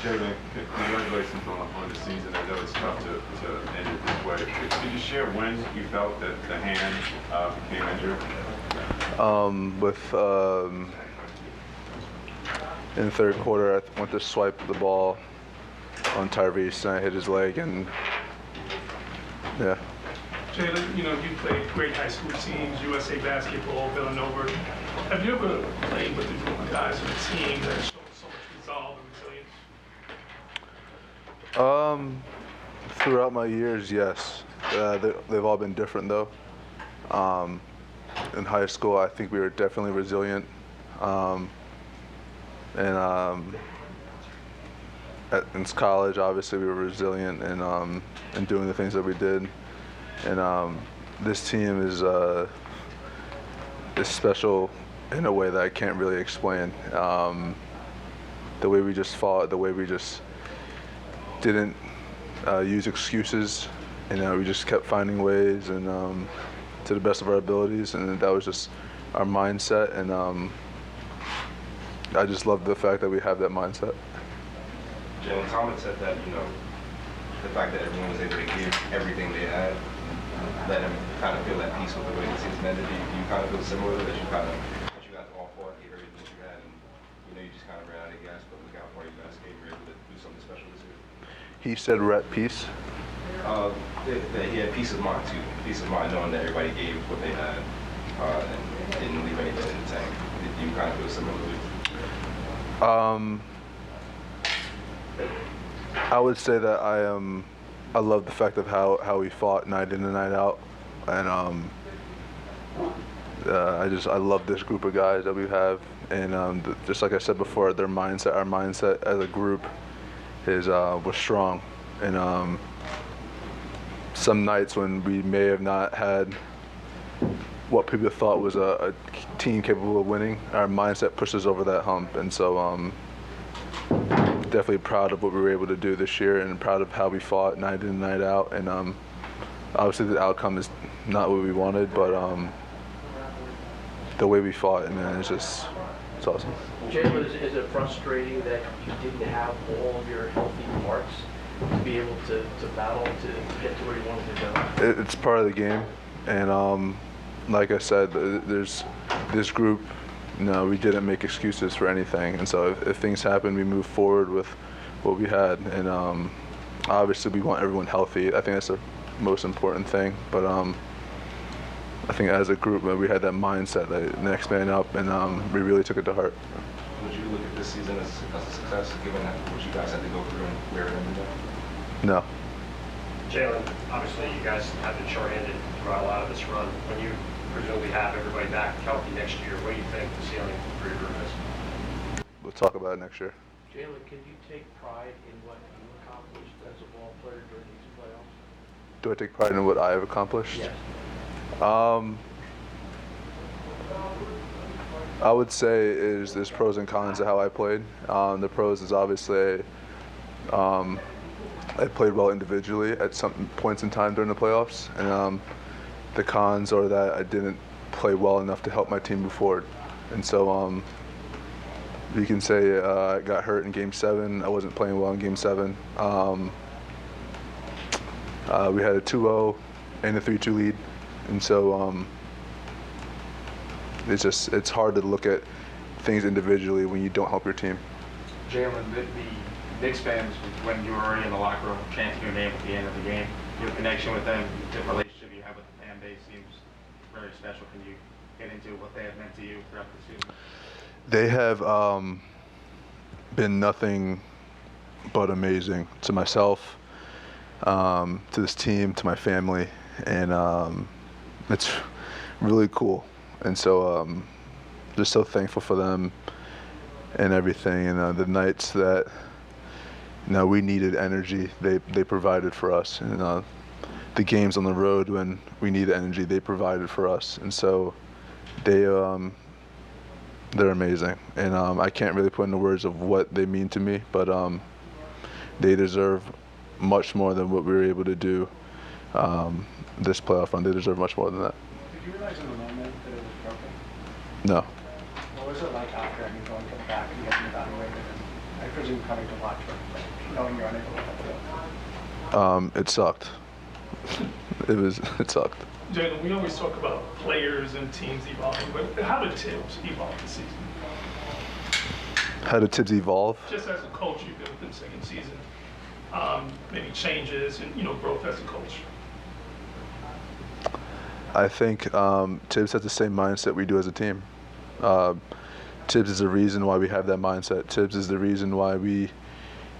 Jalen, congratulations on the season. I know it's tough to end it this way. Could you share when you felt that the hand became injured? In the third quarter, I went to swipe the ball on Tyrese, and I hit his leg, and yeah. Jalen, you played great high school teams, USA Basketball, Villanova. Have you ever played with a group of guys on a team that has shown so much resolve and resilience? Throughout my years, yes. They've all been different, though. In high school, I think we were definitely resilient. In college, obviously, we were resilient in doing the things that we did. And this team is special in a way that I can't really explain. The way we just fought, the way we just didn't use excuses, we just kept finding ways and to the best of our abilities, and that was just our mindset. And I just love the fact that we have that mindset. Jalen, Thomas said that, the fact that everyone was able to give everything they had let him kind of feel at peace with the way the season ended. Do you kind of feel similar that you guys all fought, gave everything that you had, and you just kind of ran out of gas, but look how far you guys came, you were able to do something special this year? He said we're at peace. That he had peace of mind too. Peace of mind knowing that everybody gave what they had and didn't leave anything in the tank. Do you kind of feel similarly? I would say that I love the fact of how we fought night in and night out, and I love this group of guys that we have, and just like I said before, our mindset as a group was strong, and some nights when we may have not had what people thought was a team capable of winning, our mindset pushes over that hump, and so definitely proud of what we were able to do this year, and proud of how we fought night in and night out. And obviously the outcome is not what we wanted, but the way we fought, man, it's awesome. Jalen, is it frustrating that you didn't have all of your healthy parts to be able to battle to get to where you wanted to go? It's part of the game, and like I said, there's this group. No, we didn't make excuses for anything, and so if things happen, we move forward with what we had, and obviously we want everyone healthy. I think that's the most important thing, but I think as a group, we had that mindset, that next man up, and we really took it to heart. Would you look at this season as a success, given what you guys had to go through and where it ended up? No. Jalen, obviously you guys have been short-handed throughout a lot of this run. When you presumably have everybody back healthy next year, what do you think the ceiling for your group is? We'll talk about it next year. Jalen, can you take pride in what you accomplished as a ball player during these playoffs? Do I take pride in what I have accomplished? Yes. I would say there's pros and cons to how I played. The pros is obviously I played well individually at some points in time during the playoffs, and the cons are that I didn't play well enough to help my team move forward. And so you can say I got hurt in Game 7. I wasn't playing well in Game 7. We had a 2-0 and a 3-2 lead, and so it's hard to look at things individually when you don't help your team. Jalen, the Knicks fans, when you were already in the locker room chanting your name at the end of the game, your connection with them, the relationship you have with the fan base seems very special. Can you get into what they have meant to you throughout the season? They have been nothing but amazing to myself, to this team, to my family, and it's really cool. And so just so thankful for them and everything. And the nights that we needed energy, they provided for us. And the games on the road when we needed energy, they provided for us. And so they're amazing. And I can't really put into words of what they mean to me, but they deserve much more than what we were able to do this playoff run. They deserve much more than that. Did you realize in the moment that it was broken? No. What was it like after going to the back and getting evaluated? I presume coming to watch, but knowing you're unable to help. It sucked. It sucked. Jalen, we always talk about players and teams evolving, but how did Tibbs evolve this season? How did Tibbs evolve? Just as a coach, you've been with him second season. Maybe changes and growth as a coach. I think Tibbs has the same mindset we do as a team. Tibbs is the reason why we have that mindset. Tibbs is the reason why we,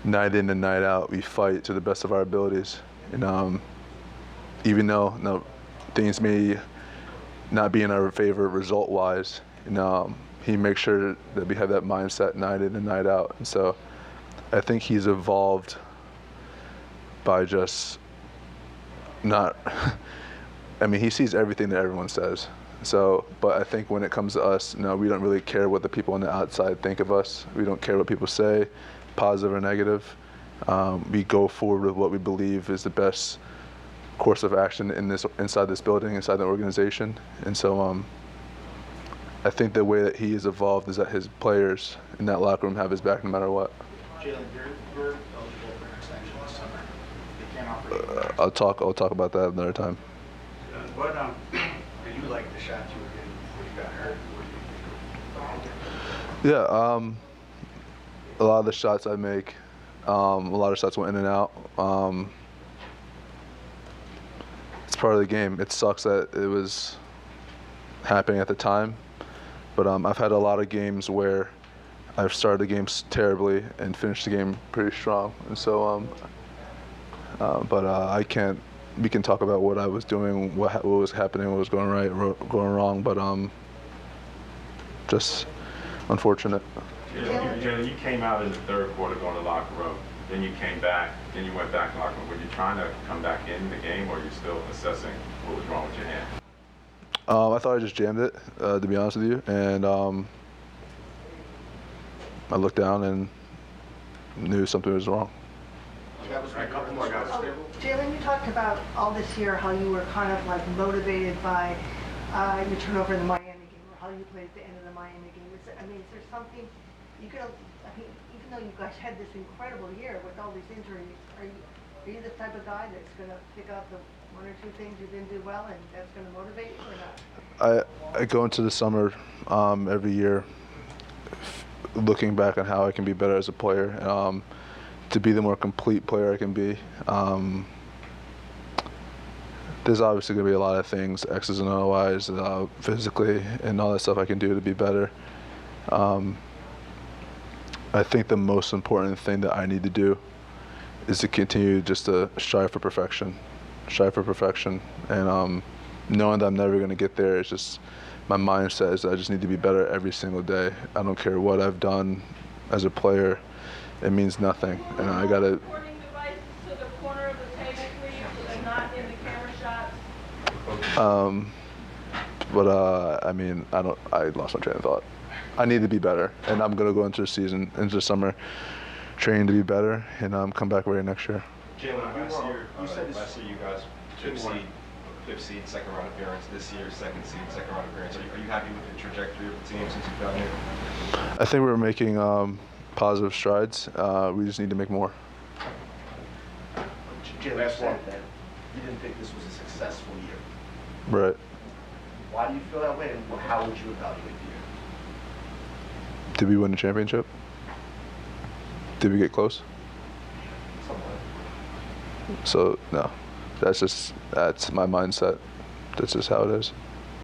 night in and night out, we fight to the best of our abilities. And even though things may not be in our favor result-wise, he makes sure that we have that mindset night in and night out. And so I think he's evolved by just not, I mean, he sees everything that everyone says. So, but I think when it comes to us, we don't really care what the people on the outside think of us. We don't care what people say, positive or negative. We go forward with what we believe is the best course of action inside this building, inside the organization. And so I think the way that he has evolved is that his players in that locker room have his back no matter what. Jalen, you're eligible for an extension this summer. They can't offer you. I'll talk about that another time. What did you like the shots you were getting before you got hurt? What do you think? Yeah, a lot of the shots I make, a lot of shots went in and out. It's part of the game. It sucks that it was happening at the time, but I've had a lot of games where I've started the games terribly and finished the game pretty strong. And so, we can talk about what I was doing, what was happening, what was going right, going wrong, but just unfortunate. Jalen, you came out in the third quarter going to the locker room, then you came back, then you went back to the locker room. Were you trying to come back in the game, or are you still assessing what was wrong with your hand? I thought I just jammed it, to be honest with you, and I looked down and knew something was wrong. A couple more guys. Jalen, you talked about all this year how you were kind of like motivated by your turnover in the Miami game, or how you played at the end of the Miami game. Is there something you could? Even though you guys had this incredible year with all these injuries, are you the type of guy that's going to pick out the one or two things you didn't do well, and that's going to motivate you, or not? I go into the summer every year looking back on how I can be better as a player, to be the more complete player I can be. There's obviously going to be a lot of things, X's and O's, physically, and all that stuff I can do to be better. I think the most important thing that I need to do is to continue just to strive for perfection. And knowing that I'm never going to get there, it's just my mindset is that I just need to be better every single day. I don't care what I've done as a player. It means nothing. And I got to... Recording devices to the corner of the table, please, so they're not in the camera shots. I mean, I lost my train of thought. I need to be better, and I'm going to go into the summer training to be better, and come back ready next year. Jalen, last year you guys fifth seed, second round appearance. This year, second seed, second round appearance. Are you happy with the trajectory of the team since you've gotten here? I think we're making positive strides. We just need to make more. Jalen said that you didn't think this was a successful year. Right. Why do you feel that way, and how would you evaluate the year? Did we win the championship? Did we get close? Somewhat. So, no. That's my mindset. That's just how it is.